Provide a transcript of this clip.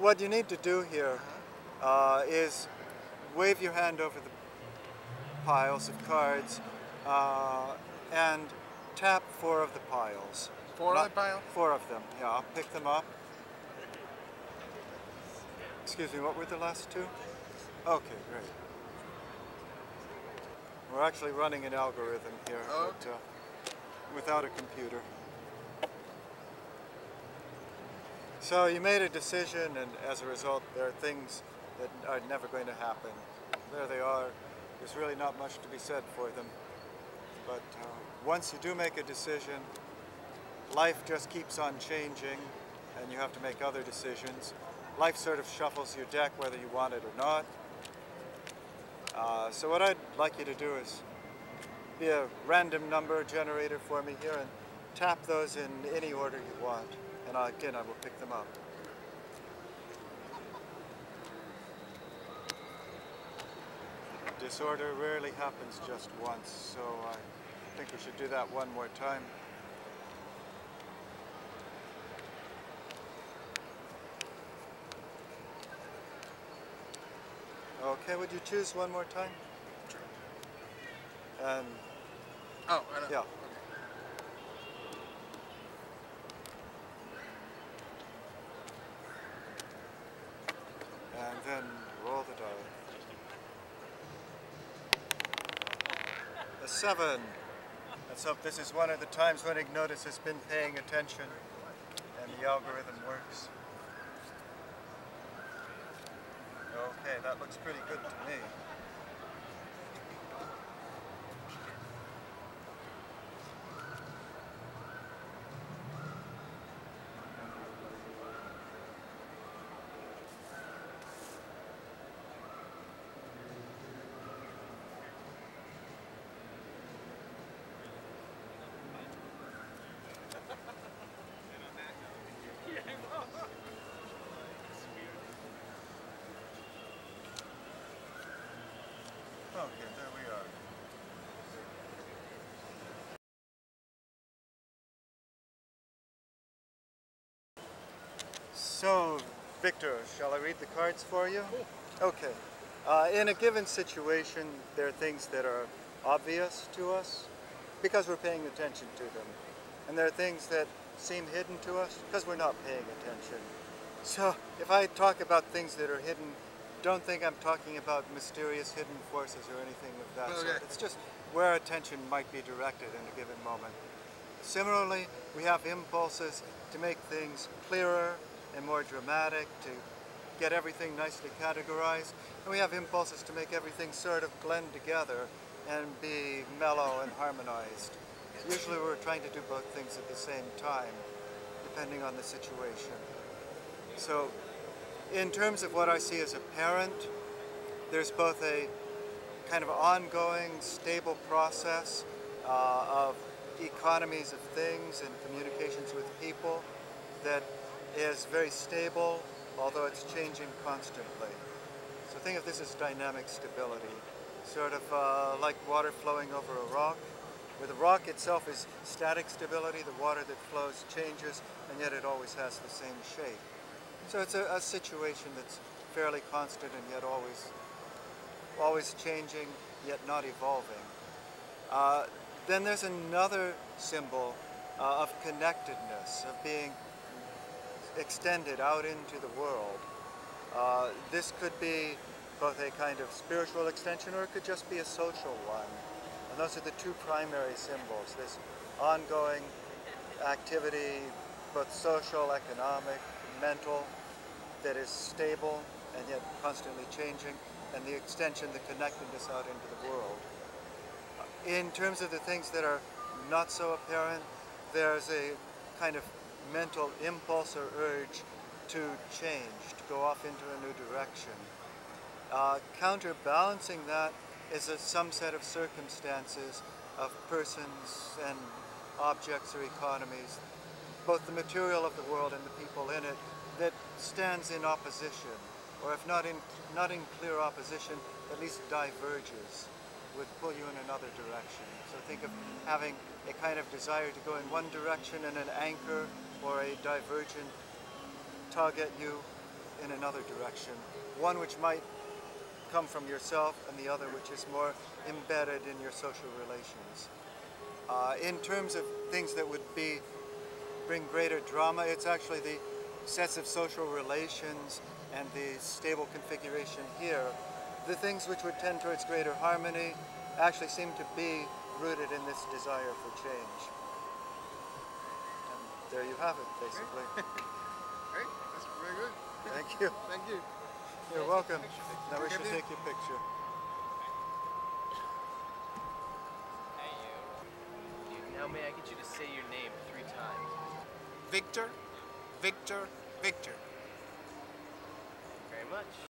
what you need to do here is wave your hand over the piles of cards and tap 4 of the piles. Four of the pile? 4 of them, yeah. I'll pick them up. Excuse me, what were the last 2? Okay, great. We're actually running an algorithm here, but without a computer. So you made a decision, and as a result, there are things that are never going to happen. There they are. There's really not much to be said for them. But once you do make a decision, life just keeps on changing, and you have to make other decisions. Life sort of shuffles your deck whether you want it or not. So what I'd like you to do is be a random number generator for me here and tap those in any order you want. And again, I will pick them up. Disorder rarely happens just once, so I think we should do that one more time. Okay, would you choose one more time? Sure. And oh, I know. Yeah. Okay. And then roll the die. A 7. Let's hope this is one of the times when Ignotus has been paying attention and the algorithm works. Okay, that looks pretty good to me. Okay, there we are. So, Victor, shall I read the cards for you? Okay. In a given situation, there are things that are obvious to us because we're paying attention to them. And there are things that seem hidden to us because we're not paying attention. So, if I talk about things that are hidden, don't think I'm talking about mysterious hidden forces or anything of that sort. It's just where attention might be directed in a given moment. Similarly, we have impulses to make things clearer and more dramatic, to get everything nicely categorized. And we have impulses to make everything sort of blend together and be mellow and harmonized. So usually we're trying to do both things at the same time, depending on the situation. So, in terms of what I see as a parent, there's both a kind of ongoing, stable process of economies of things and communications with people that is very stable, although it's changing constantly. So think of this as dynamic stability, sort of like water flowing over a rock, where the rock itself is static stability, the water that flows changes, and yet it always has the same shape. So it's a situation that's fairly constant and yet always changing, yet not evolving. Then there's another symbol of connectedness, of being extended out into the world. This could be both a kind of spiritual extension or it could just be a social one. And those are the two primary symbols, this ongoing activity, both social, economic, mental, that is stable and yet constantly changing, and the extension, the connectedness out into the world. In terms of the things that are not so apparent, there's a kind of mental impulse or urge to change, to go off into a new direction. Counterbalancing that is some set of circumstances of persons and objects or economies, both the material of the world and the people in it, that stands in opposition, or if not in clear opposition, at least diverges, would pull you in another direction. So think of having a kind of desire to go in one direction and an anchor or a divergent tug at you in another direction. One which might come from yourself and the other which is more embedded in your social relations. In terms of things that would bring greater drama, it's actually the sets of social relations and the stable configuration here. The things which would tend towards greater harmony actually seem to be rooted in this desire for change. And there you have it, basically. Great, that's very good. Thank you. Thank you. You're welcome. Now we should take your picture. Hey, you. Dude, now may I get you to say your name 3 times? Victor, Victor, Victor. Very much.